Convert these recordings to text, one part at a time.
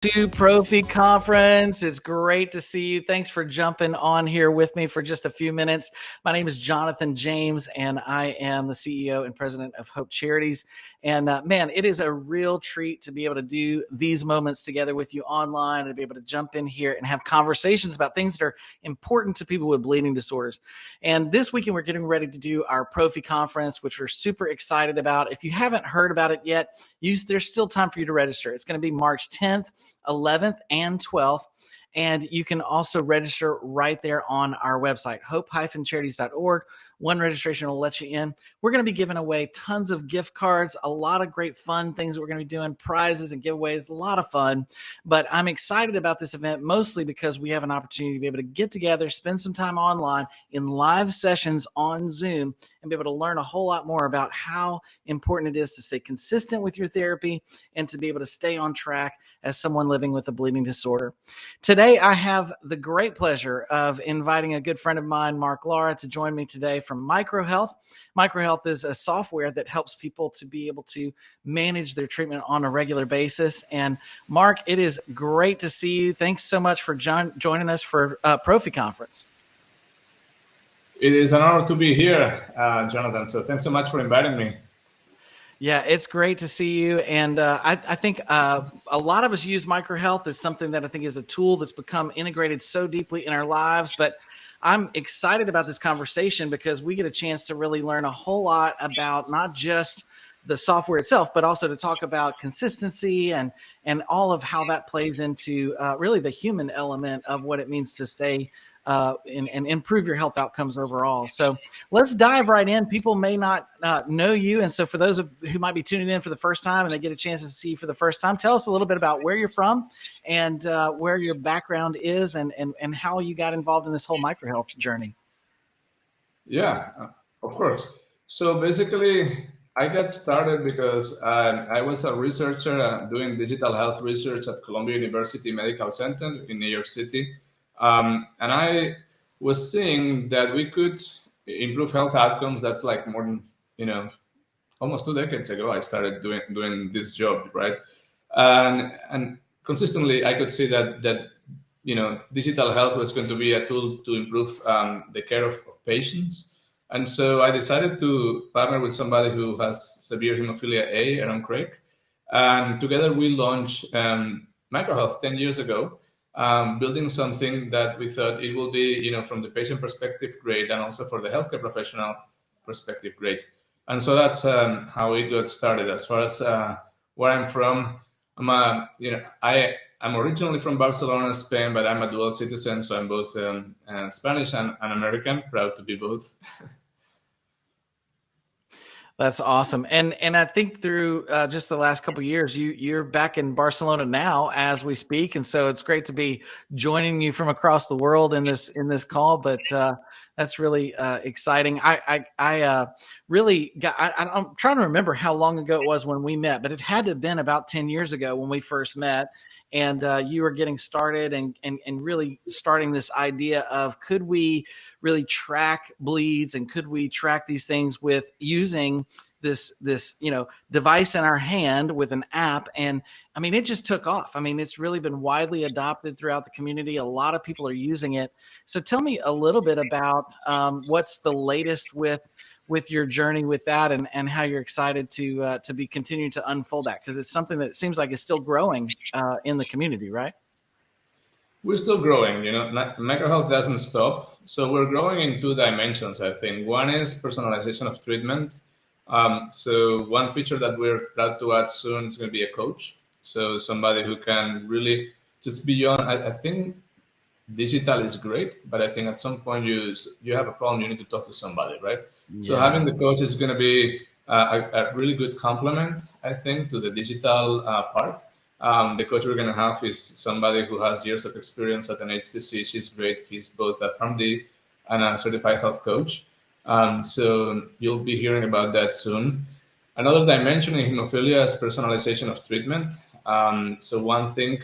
to Prophy Conference. It's great to see you. Thanks for jumping on here with me for just a few minutes. My name is Jonathan James, and I am the CEO and president of Hope Charities. And man, it is a real treat to be able to do these moments together with you online and to be able to jump in here and have conversations about things that are important to people with bleeding disorders. And this weekend, we're getting ready to do our Prophy Conference, which we're super excited about. If you haven't heard about it yet, there's still time for you to register. It's going to be March 10th. 11th and 12th. And you can also register right there on our website, hope-charities.org. One registration will let you in. We're going to be giving away tons of gift cards, a lot of great fun things that we're going to be doing, prizes and giveaways, a lot of fun. But I'm excited about this event mostly because we have an opportunity to be able to get together, spend some time online in live sessions on Zoom, and be able to learn a whole lot more about how important it is to stay consistent with your therapy and to be able to stay on track as someone living with a bleeding disorder. Today, I have the great pleasure of inviting a good friend of mine, Marc Lara, to join me today from MicroHealth. MicroHealth is a software that helps people to be able to manage their treatment on a regular basis. And Marc, it is great to see you. Thanks so much for joining us for Prophy Conference. It is an honor to be here, Jonathan. So thanks so much for inviting me. Yeah, it's great to see you. And I think a lot of us use MicroHealth as something that I think is a tool that's become integrated so deeply in our lives. But I'm excited about this conversation because we get a chance to really learn a whole lot about not just the software itself, but also to talk about consistency and all of how that plays into really the human element of what it means to stay and improve your health outcomes overall. So let's dive right in. People may not know you. And so for those who might be tuning in for the first time and they get a chance to see you for the first time, tell us a little bit about where you're from and where your background is and how you got involved in this whole microhealth journey. Yeah, of course. So basically, I got started because I was a researcher doing digital health research at Columbia University Medical Center in New York City. And I was seeing that we could improve health outcomes. That's like more than, almost 2 decades ago, I started doing this job, right? And consistently, I could see that digital health was going to be a tool to improve the care of patients. And so I decided to partner with somebody who has severe hemophilia A, Aaron Craig, and together we launched MicroHealth 10 years ago, building something that we thought it will be, from the patient perspective, great, and also for the healthcare professional perspective, great. And so that's how it got started. As far as where I'm from, I'm originally from Barcelona, Spain, but I'm a dual citizen, so I'm both Spanish and American. Proud to be both. That's awesome. And I think through just the last couple of years, you're back in Barcelona now as we speak. And so it's great to be joining you from across the world in this call. But that's really exciting. I really got, I'm trying to remember how long ago it was when we met, but it had to have been about 10 years ago when we first met. And you were getting started and really starting this idea of could we really track bleeds and could we track these things with using this device in our hand with an app. And I mean, it just took off. I mean, it's really been widely adopted throughout the community. A lot of people are using it. So tell me a little bit about what's the latest with your journey with that and how you're excited to be continuing to unfold that, because it's something that seems like is still growing in the community, right? We're still growing, MicroHealth doesn't stop. So we're growing in two dimensions, I think. One is personalization of treatment. So one feature that we're proud to add soon is going to be a coach. So somebody who can really just beyond, I think digital is great, but I think at some point you have a problem, you need to talk to somebody, right? So Yeah. having the coach is going to be a really good complement, I think, to the digital part. The coach we're going to have is somebody who has years of experience at an HTC. She's great. He's both a PharmD and a certified health coach. So you'll be hearing about that soon. Another dimension in hemophilia is personalization of treatment. So one thing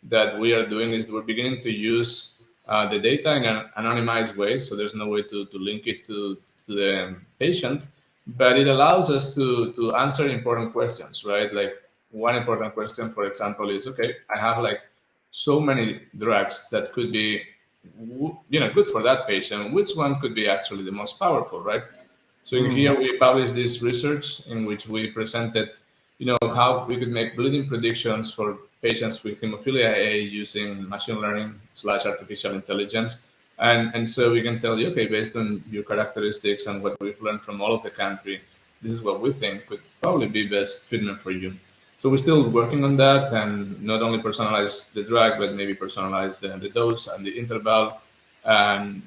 that we are doing is we're beginning to use the data in an anonymized way. So there's no way to link it to the patient, but it allows us to answer important questions, right? Like one important question, for example, is, okay, I have like so many drugs that could be, good for that patient. Which one could be actually the most powerful, right? So in Mm. here we published this research in which we presented, how we could make bleeding predictions for patients with hemophilia A using machine learning / artificial intelligence. And so we can tell you, okay, based on your characteristics and what we've learned from all of the country, this is what we think could probably be best treatment for you. So we're still working on that, and not only personalize the drug, but maybe personalize the dose and the interval, and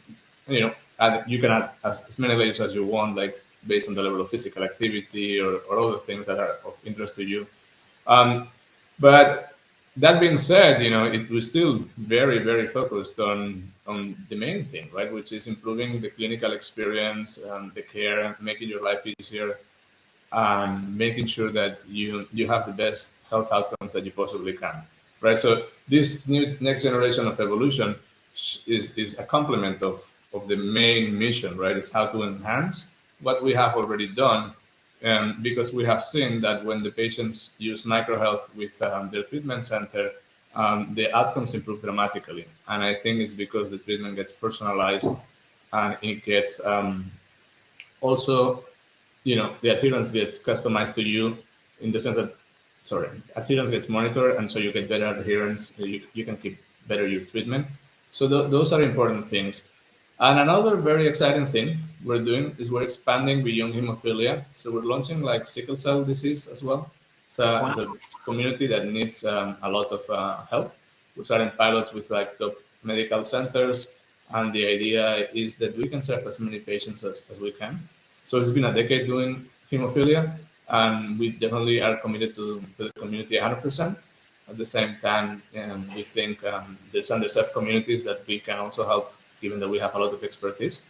you can add as many layers as you want, like based on the level of physical activity or other things that are of interest to you. Um, but that being said, it was still very, very focused on the main thing, right, which is improving the clinical experience, the care, and making your life easier, and making sure that you have the best health outcomes that you possibly can, right? So this new next generation of evolution is a complement of the main mission, right? It's how to enhance what we have already done, because we have seen that when the patients use MicroHealth with their treatment center, the outcomes improve dramatically, and I think it's because the treatment gets personalized, and it gets also, the adherence gets customized to you, in the sense that, sorry, adherence gets monitored, and so you get better adherence. You can keep better your treatment. So those are important things. And another very exciting thing we're doing is we're expanding beyond hemophilia. So we're launching like sickle cell disease as well. So Wow. it's a community that needs a lot of help. We're starting pilots with like top medical centers, and the idea is that we can serve as many patients as we can. So it's been a decade doing hemophilia, and we definitely are committed to the community 100%. At the same time, we think there's underserved communities that we can also help, given that we have a lot of expertise.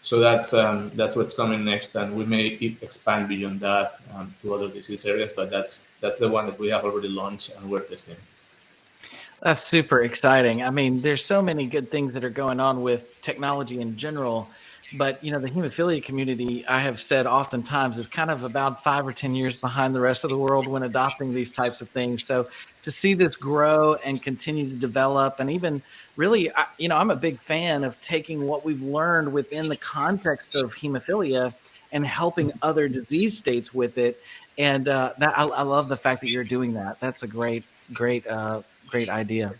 So that's what's coming next, and we may expand beyond that to other disease areas. But that's the one that we have already launched and we're testing. That's super exciting. I mean, there's so many good things that are going on with technology in general, but the hemophilia community, I have said oftentimes, is kind of about 5 or 10 years behind the rest of the world when adopting these types of things. So to see this grow and continue to develop, and even really, I'm a big fan of taking what we've learned within the context of hemophilia and helping other disease states with it. And that I love the fact that you're doing that. That's a great idea.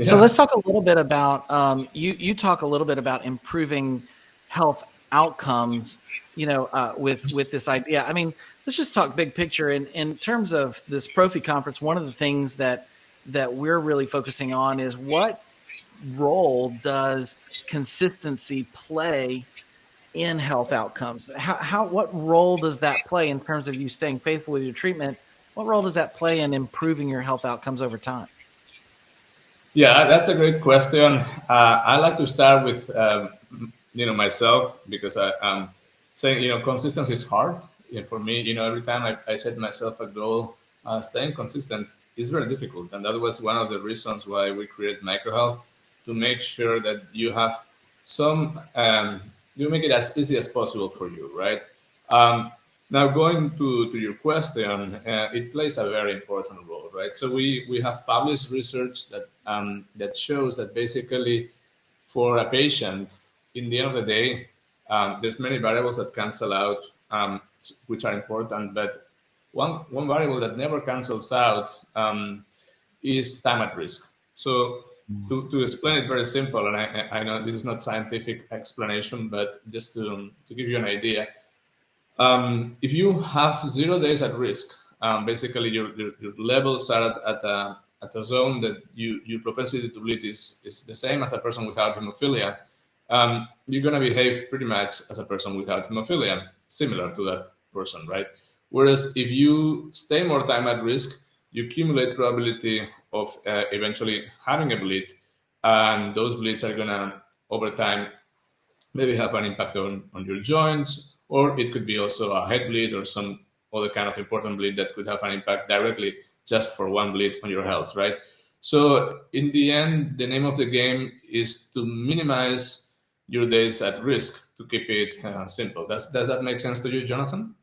So Yeah. let's talk a little bit about you talk a little bit about improving health outcomes. With this idea. I mean, let's just talk big picture in terms of this Prophy conference. One of the things that we're really focusing on is what role does consistency play in health outcomes? What role does that play in terms of you staying faithful with your treatment? What role does that play in improving your health outcomes over time? Yeah, that's a great question. I like to start with myself, because I'm saying consistency is hard. For me, every time I set myself a goal, staying consistent is very difficult, and that was one of the reasons why we created MicroHealth, to make sure that you have some you make it as easy as possible for you, right? Um, Now, going to your question, it plays a very important role, right? So we have published research that shows that basically, for a patient, in the end of the day, there's many variables that cancel out, which are important, but one variable that never cancels out is time at risk. So to explain it very simple, and I know this is not scientific explanation, but just to give you an idea, if you have 0 days at risk, basically your levels are at a zone that your propensity to bleed is the same as a person without hemophilia. You're going to behave pretty much as a person without hemophilia, similar to that person, right? Whereas if you stay more time at risk, you accumulate probability of eventually having a bleed, and those bleeds are going to, over time, maybe have an impact on your joints, or it could be also a head bleed or some other kind of important bleed that could have an impact directly, just for one bleed, on your health, right? So in the end, the name of the game is to minimize your days at risk, to keep it simple. Does that make sense to you, Jonathan?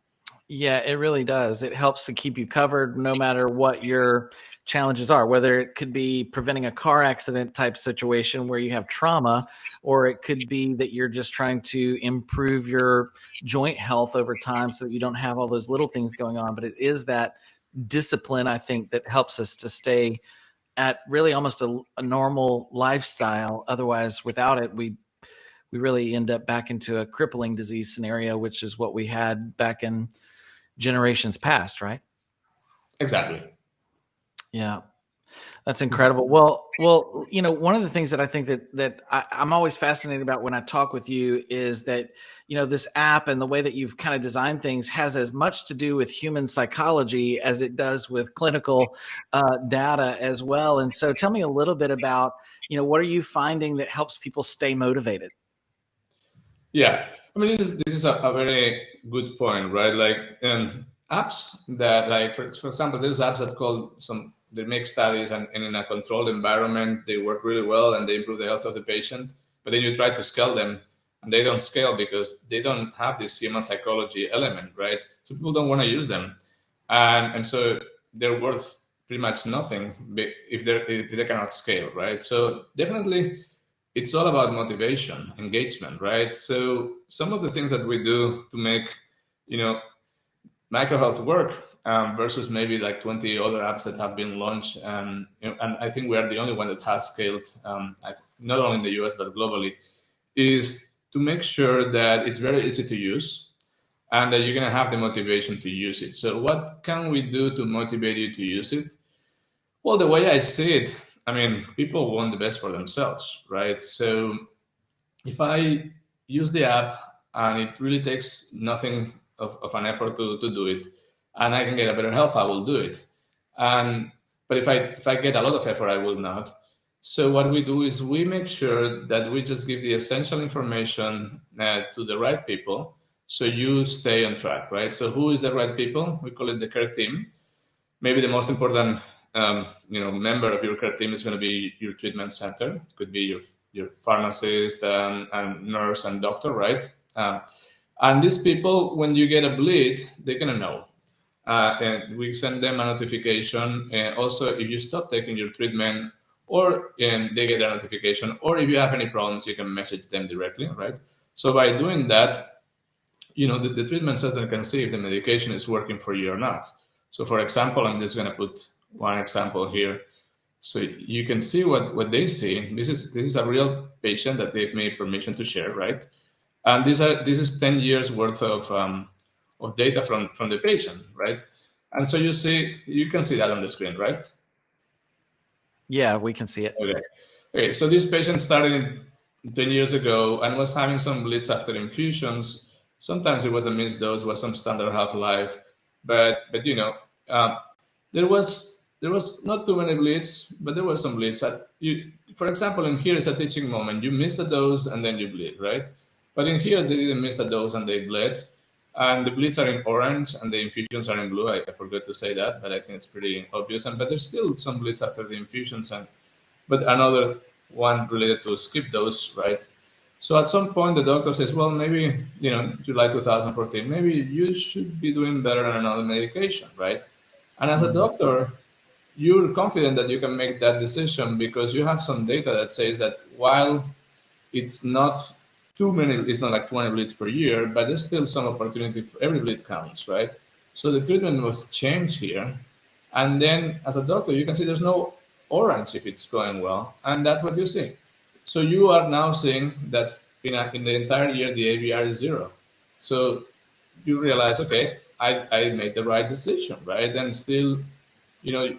Yeah, it really does. It helps to keep you covered no matter what your challenges are, whether it could be preventing a car accident type situation where you have trauma, or it could be that you're just trying to improve your joint health over time so that you don't have all those little things going on. But it is that discipline, I think, that helps us to stay at really almost a normal lifestyle. Otherwise, without it, we really end up back into a crippling disease scenario, which is what we had back in generations past, right? Exactly. Yeah, that's incredible. Well, one of the things that I think I'm always fascinated about when I talk with you is that this app and the way that you've kind of designed things has as much to do with human psychology as it does with clinical data as well. And so, tell me a little bit about what are you finding that helps people stay motivated? Yeah, I mean, this is a very good point, right? Like apps that, like for example, there's apps that call some they make studies and in a controlled environment they work really well and they improve the health of the patient. But then you try to scale them and they don't scale because they don't have this human psychology element, right? So people don't want to use them, and so they're worth pretty much nothing if they cannot scale, right? So definitely it's all about motivation, engagement, right? So some of the things that we do to make, you know, MicroHealth work versus maybe like 20 other apps that have been launched, and I think we are the only one that has scaled, not only in the US but globally, is to make sure that it's very easy to use and that you're going to have the motivation to use it. So what can we do to motivate you to use it? Well, the way I see it, I mean, people want the best for themselves, right? So if I use the app and it really takes nothing of an effort to do it, and I can get a better health, I will do it. And but if I get a lot of effort, I will not. So what we do is we make sure that we just give the essential information to the right people, so you stay on track, right? So who is the right people? We call it the care team. Maybe the most important member of your care team is going to be your treatment center. It could be your pharmacist and nurse and doctor, right? And these people, when you get a bleed, they're going to know. And we send them a notification. And also, if you stop taking your treatment, or they get a notification, or if you have any problems, you can message them directly, right? So by doing that, the treatment center can see if the medication is working for you or not. So for example, I'm just going to put one example here. So you can see what they see. This is a real patient that gave me permission to share, right? And this is 10 years worth of data from the patient, right? And so you can see that on the screen, right? Yeah, we can see it. Okay. Okay. So this patient started 10 years ago and was having some bleeds after infusions. Sometimes it was a missed dose, was some standard half life, but um, there was not too many bleeds, but there were some bleeds. For example, in here is a teaching moment. You missed a dose and then you bleed, right? But in here they didn't miss a dose and they bled, and the bleeds are in orange and the infusions are in blue. I forgot to say that, but I think it's pretty obvious. But there's still some bleeds after the infusions, and but another one related to skip dose, right? So at some point, the doctor says, well, maybe, July 2014, maybe you should be doing better on another medication, right? And as a Mhm. doctor, you're confident that you can make that decision because you have some data that says that while it's not too many, it's not like 20 bleeds per year, but there's still some opportunity for every bleed counts, right? So the treatment was changed here. And then as a doctor, you can see there's no orange if it's going well. And that's what you see. So you are now seeing that in the entire year, the ABR is zero. So you realize, okay, I made the right decision, right? And still, you know,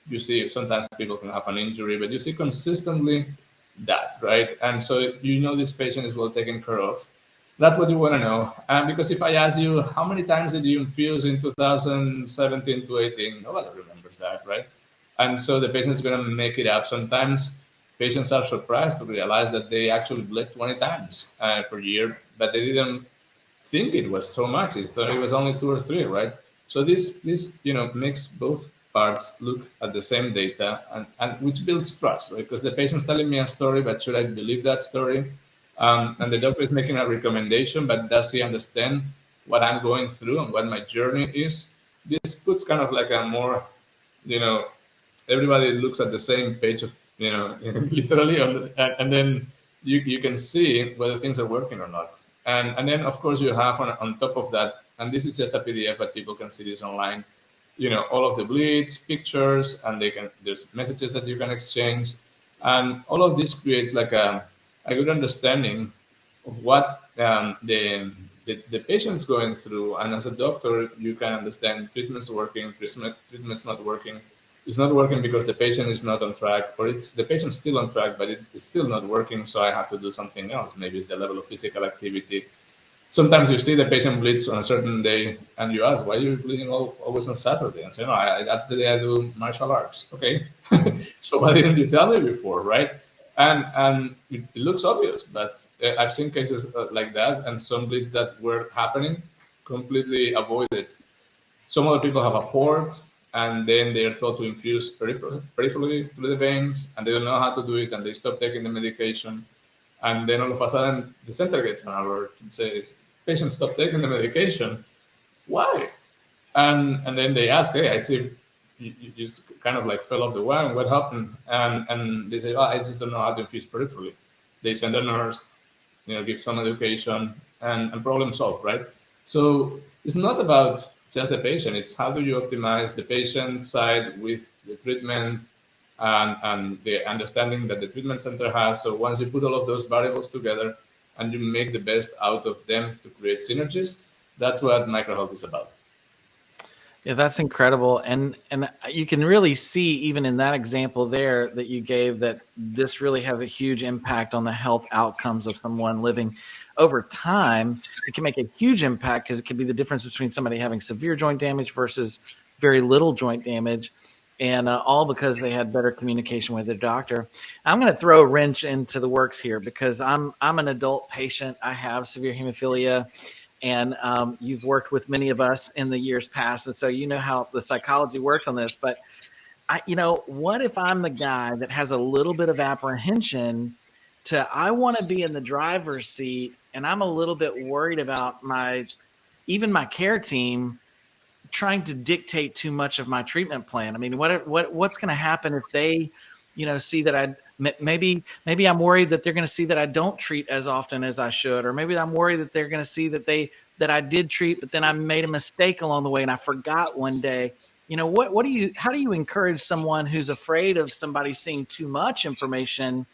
you see sometimes people can have an injury, but you see consistently that, right? And so this patient is well taken care of. That's what you want to know. And because if I ask you how many times did you infuse in 2017 to 18, nobody remembers that, right? And so the patient is going to make it up. Sometimes patients are surprised to realize that they actually bled 20 times per year, but they didn't think it was so much. He thought it was only two or three, right? So this makes both parts look at the same data, and which builds trust, right? Because the patient's telling me a story, but should I believe that story? And the doctor is making a recommendation, but does he understand what I'm going through and what my journey is, this puts kind of like a more, you know, everybody looks at the same page of, literally, and then you can see whether things are working or not. And then, of course, you have on top of that, and this is just a PDF, but people can see this online, all of the bleeds, pictures, and there's messages that you can exchange. And all of this creates like a good understanding of what the patient's going through. And as a doctor, you can understand treatment's working, treatment's not working. It's not working because the patient is not on track, or it's the patient's still on track, but it's still not working, so I have to do something else. Maybe it's the level of physical activity. Sometimes you see the patient bleeds on a certain day, and you ask, "Why are you bleeding always on Saturday?" And say, "No, that's the day I do martial arts." Okay, so why didn't you tell me before, right? And it looks obvious, but I've seen cases like that, and some bleeds that were happening completely avoided. Some other people have a port, and then they are told to infuse peripherally through the veins, and they don't know how to do it, and they stop taking the medication. And then all of a sudden, the center gets an alert and says, "Patient, stop taking the medication." Why? And then they ask, "Hey, I see you just kind of like fell off the wagon. What happened?" And they say, "Oh, I just don't know how to infuse peripherally." They send a nurse, give some education, and problem solved, right? So it's not about just the patient. It's how do you optimize the patient side with the treatment and the understanding that the treatment center has. So once you put all of those variables together and you make the best out of them to create synergies, that's what MicroHealth is about. Yeah, that's incredible. And you can really see even in that example there that you gave that this really has a huge impact on the health outcomes of someone living over time. It can make a huge impact because it can be the difference between somebody having severe joint damage versus very little joint damage. And all because they had better communication with their doctor. I'm going to throw a wrench into the works here because I'm an adult patient. I have severe hemophilia, and you've worked with many of us in the years past, and so you know how the psychology works on this. But what if I'm the guy that has a little bit of apprehension I want to be in the driver's seat, and I'm a little bit worried about my care team trying to dictate too much of my treatment plan. I mean, what's going to happen if they, see that maybe I'm worried that they're going to see that I don't treat as often as I should, or maybe I'm worried that they're going to see that I did treat, but then I made a mistake along the way and I forgot one day. How do you encourage someone who's afraid of somebody seeing too much information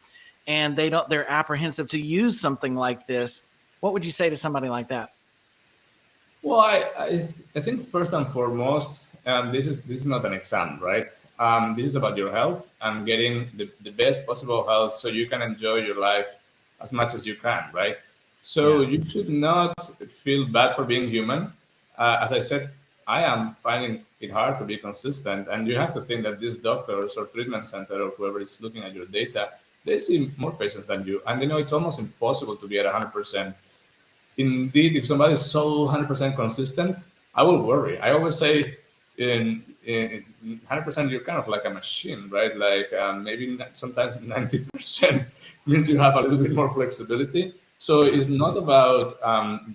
and they're apprehensive to use something like this? What would you say to somebody like that? Well, I think first and foremost, this is not an exam, right? This is about your health and getting the best possible health so you can enjoy your life as much as you can, right? So Yeah. you should not feel bad for being human. As I said, I am finding it hard to be consistent, and you have to think that these doctors or treatment center or whoever is looking at your data, they see more patients than you, and they know it's almost impossible to be at 100%. Indeed, if somebody is so 100% consistent, I will worry. I always say in 100%, you're kind of like a machine, right? Like maybe sometimes 90% means you have a little bit more flexibility. So it's not about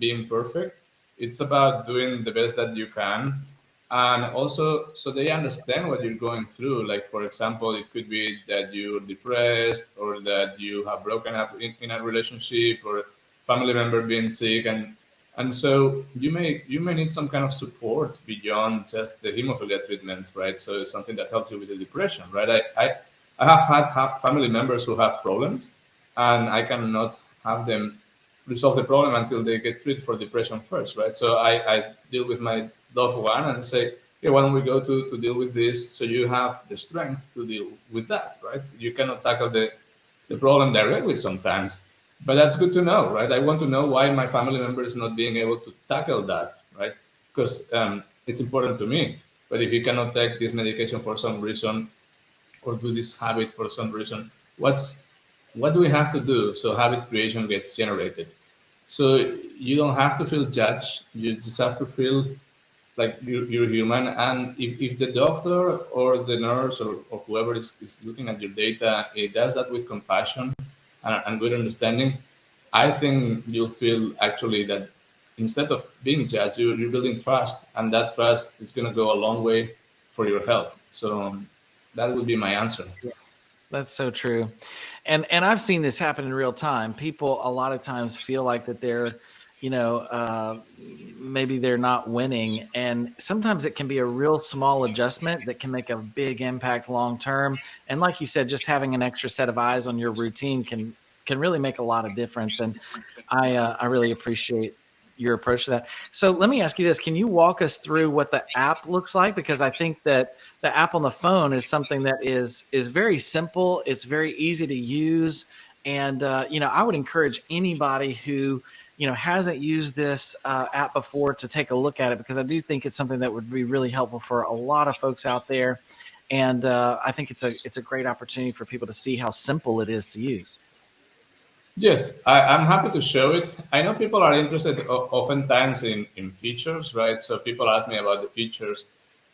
being perfect. It's about doing the best that you can. And also, so they understand what you're going through. Like, for example, it could be that you're depressed or that you have broken up in a relationship or family member being sick, and so you may need some kind of support beyond just the hemophilia treatment, right? So it's something that helps you with the depression, right? I have had family members who have problems, and I cannot have them resolve the problem until they get treated for depression first, right? So I deal with my loved one and say, "Okay, why don't we go to deal with this so you have the strength to deal with that," right? You cannot tackle the problem directly sometimes, but that's good to know, right? I want to know why my family member is not being able to tackle that, right? Because it's important to me. But if you cannot take this medication for some reason or do this habit for some reason, what do we have to do so habit creation gets generated? So you don't have to feel judged. You just have to feel like you're human. And if the doctor or the nurse or whoever is looking at your data, it does that with compassion and good understanding, I think you'll feel actually that instead of being judged, you're building trust, and that trust is going to go a long way for your health. So that would be my answer. That's so true. And I've seen this happen in real time. People a lot of times feel like that they're, maybe they're not winning. And sometimes it can be a real small adjustment that can make a big impact long term. And like you said, just having an extra set of eyes on your routine can really make a lot of difference. And I really appreciate your approach to that. So let me ask you this: can you walk us through what the app looks like? Because I think that the app on the phone is something that is very simple. It's very easy to use, and I would encourage anybody who hasn't used this app before to take a look at it, because I do think it's something that would be really helpful for a lot of folks out there, and I think it's a great opportunity for people to see how simple it is to use. Yes, I'm happy to show it. I know people are interested oftentimes in features, right? So people ask me about the features,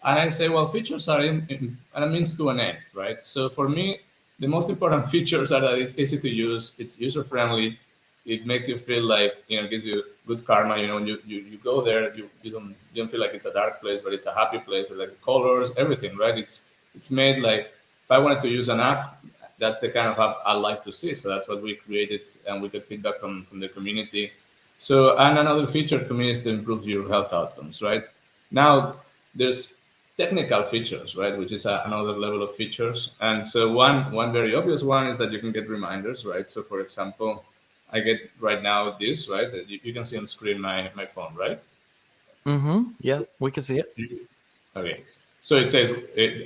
and I say, well, features are in a means to an end, right? So for me, the most important features are that it's easy to use, it's user friendly, it makes you feel like gives you good karma. When you go there, you don't feel like it's a dark place, but it's a happy place. Like colors, everything, right? It's made like if I wanted to use an app, that's the kind of app I like to see. So that's what we created, and we get feedback from the community. So, and another feature to me is to improve your health outcomes, right? Now, there's technical features, right, which is another level of features. And so one very obvious one is that you can get reminders, right? So, for example, I get right now this, right? That you can see on screen my phone, right? Mm-hmm. Yeah, we can see it. Okay. So it says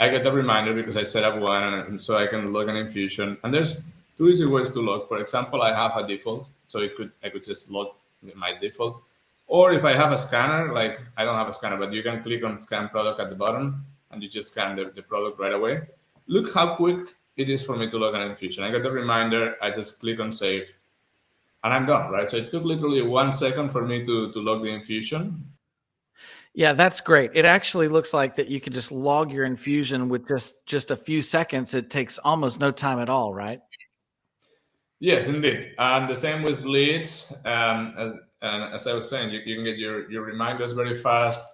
I get a reminder because I set up one, and so I can log an infusion. And there's two easy ways to log. For example, I have a default, so I could just log my default. Or if I have a scanner, like I don't have a scanner, but you can click on scan product at the bottom, and you just scan the product right away. Look how quick it is for me to log an infusion. I got the reminder. I just click on save, and I'm done. Right. So it took literally 1 second for me to log the infusion. Yeah, that's great. It actually looks like that you can just log your infusion with just a few seconds. It takes almost no time at all, right? Yes, indeed. And the same with bleeds. And as I was saying, you can get your reminders very fast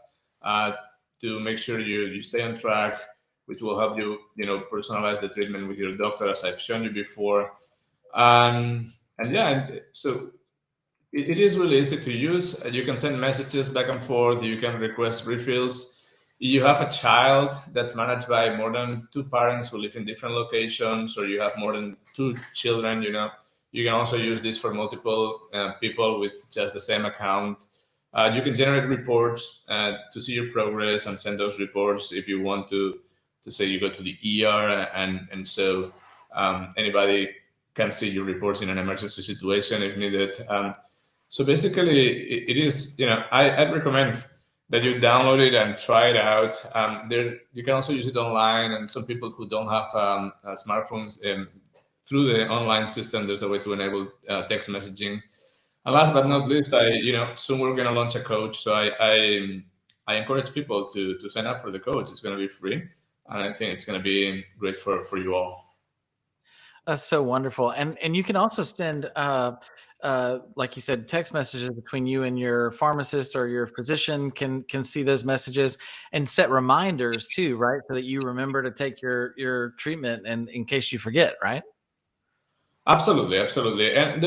to make sure you stay on track, which will help personalize the treatment with your doctor, as I've shown you before. And yeah, so it is really easy to use. You can send messages back and forth. You can request refills. You have a child that's managed by more than two parents who live in different locations, or you have more than two children. You can also use this for multiple people with just the same account. You can generate reports to see your progress and send those reports if you want to say you go to the ER, and so anybody can see your reports in an emergency situation if needed. So basically, it is, I'd recommend that you download it and try it out. There, you can also use it online, and some people who don't have smartphones, through the online system, there's a way to enable text messaging. And last but not least, soon we're going to launch a coach. So I encourage people to sign up for the coach. It's going to be free, and I think it's going to be great for you all. That's so wonderful. And you can also send, like you said, text messages between you and your pharmacist, or your physician can see those messages, and set reminders too, right? So that you remember to take your treatment, and in case you forget, right? Absolutely, absolutely, and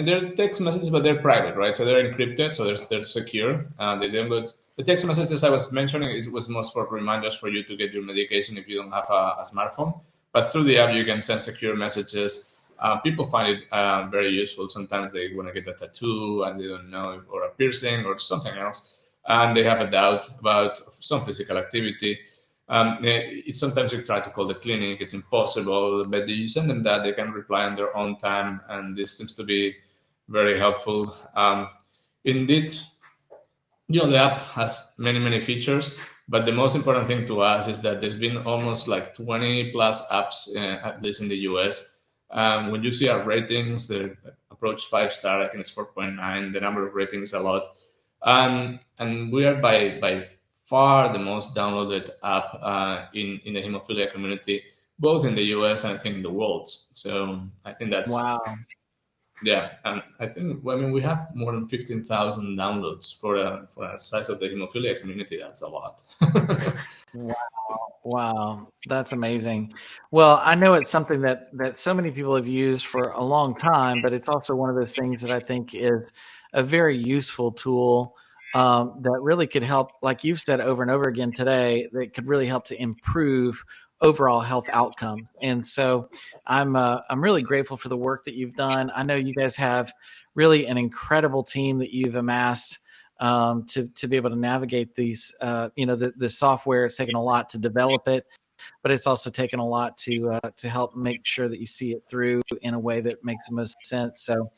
they're text messages, but they're private, right? So they're encrypted, so they're secure. They don't go. The text messages I was mentioning was most for reminders for you to get your medication if you don't have a smartphone. But through the app, you can send secure messages. People find it very useful. Sometimes they want to get a tattoo and they don't know, or a piercing or something else, and they have a doubt about some physical activity. Sometimes you try to call the clinic, it's impossible, but you send them that, they can reply on their own time, and this seems to be very helpful. Indeed, the app has many, many features, but the most important thing to us is that there's been almost like 20 plus apps, at least in the US. When you see our ratings, they approach 5 star. I think it's 4.9. The number of ratings is a lot. And we are by far the most downloaded app in the hemophilia community, both in the US and I think in the world. So I think that's Wow. Yeah, and I think we have more than 15,000 downloads for a size of the hemophilia community. That's a lot. Wow, that's amazing. Well, I know it's something that so many people have used for a long time, but it's also one of those things that I think is a very useful tool that really could help, like you've said over and over again today, that could really help to improve overall health outcomes. And so I'm really grateful for the work that you've done. I know you guys have really an incredible team that you've amassed to be able to navigate these. The software. It's taken a lot to develop it, but it's also taken a lot to help make sure that you see it through in a way that makes the most sense. So,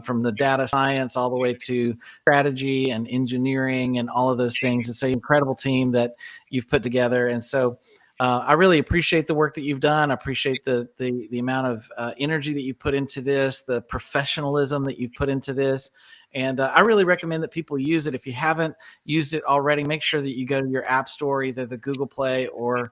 from the data science all the way to strategy and engineering and all of those things, it's an incredible team that you've put together. And so, I really appreciate the work that you've done. I appreciate the amount of energy that you put into this, the professionalism that you've put into this. And I really recommend that people use it. If you haven't used it already, make sure that you go to your app store, either the Google Play or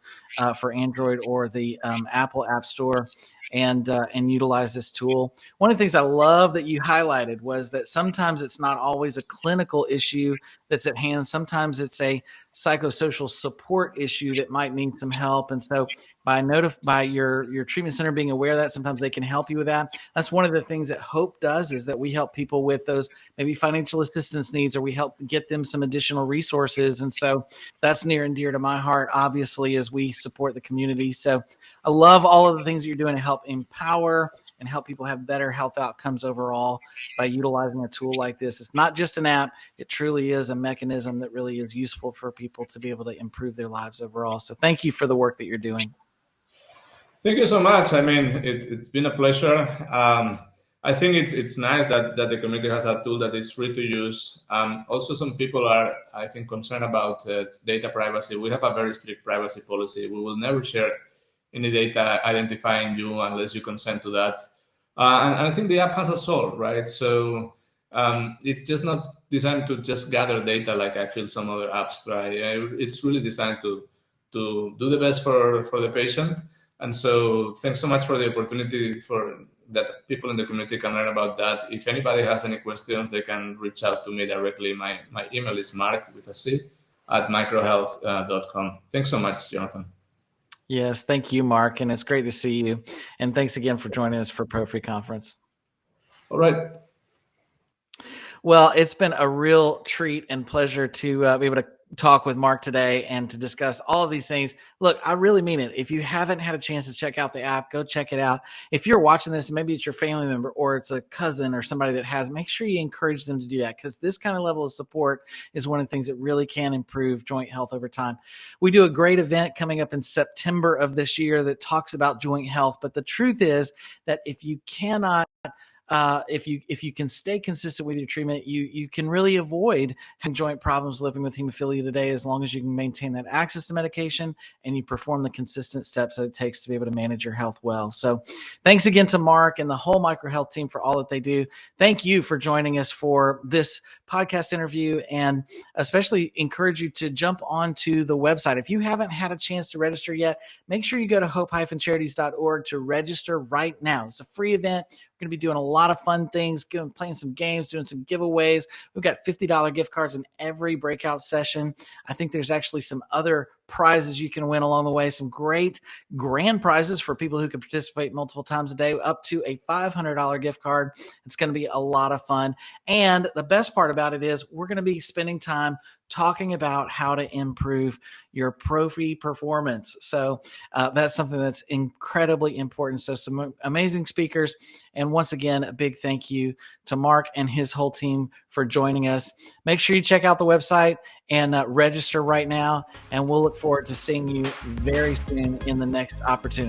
for Android or the Apple App Store, and utilize this tool. One of the things I love that you highlighted was that sometimes it's not always a clinical issue that's at hand. Sometimes it's a psychosocial support issue that might need some help. And so by your treatment center being aware of that, sometimes they can help you with that. That's one of the things that HOPE does, is that we help people with those maybe financial assistance needs, or we help get them some additional resources. And so that's near and dear to my heart, obviously, as we support the community. So I love all of the things that you're doing to help empower and help people have better health outcomes overall by utilizing a tool like this. It's not just an app. It truly is a mechanism that really is useful for people to be able to improve their lives overall. So thank you for the work that you're doing. Thank you so much. I mean, it's been a pleasure. I think it's nice that the community has a tool that is free to use. Also, some people are, I think, concerned about data privacy. We have a very strict privacy policy. We will never share any data identifying you unless you consent to that. And I think the app has a soul, right? So it's just not designed to just gather data like I feel some other apps try. It's really designed to do the best for the patient. And so thanks so much for the opportunity for that people in the community can learn about that. If anybody has any questions, they can reach out to me directly. My email is Marc with a C at microhealth.com. Thanks so much, Jonathan. Yes, thank you, Marc, and it's great to see you. And thanks again for joining us for Prophy Conference. All right. Well, it's been a real treat and pleasure to be able to talk with Marc today and to discuss all of these things. Look, I really mean it. If you haven't had a chance to check out the app, go check it out. If you're watching this, maybe it's your family member or it's a cousin or somebody that has, make sure you encourage them to do that, because this kind of level of support is one of the things that really can improve joint health over time. We do a great event coming up in September of this year that talks about joint health. But the truth is that if you cannot if you can stay consistent with your treatment, you can really avoid having joint problems living with hemophilia today, as long as you can maintain that access to medication and you perform the consistent steps that it takes to be able to manage your health well. So thanks again to Marc and the whole MicroHealth team for all that they do. Thank you for joining us for this podcast interview, and especially encourage you to jump onto the website. If you haven't had a chance to register yet, make sure you go to hope-charities.org to register right now. It's a free event. We're going to be doing a lot of fun things, playing some games, doing some giveaways. We've got $50 gift cards in every breakout session. I think there's actually some other prizes you can win along the way, some great grand prizes for people who can participate multiple times a day, up to a $500 gift card. It's going to be a lot of fun. And the best part about it is we're going to be spending time talking about how to improve your prophy performance. So that's something that's incredibly important. So some amazing speakers. And once again, a big thank you to Marc and his whole team for joining us. Make sure you check out the website and register right now. And we'll look forward to seeing you very soon in the next opportunity.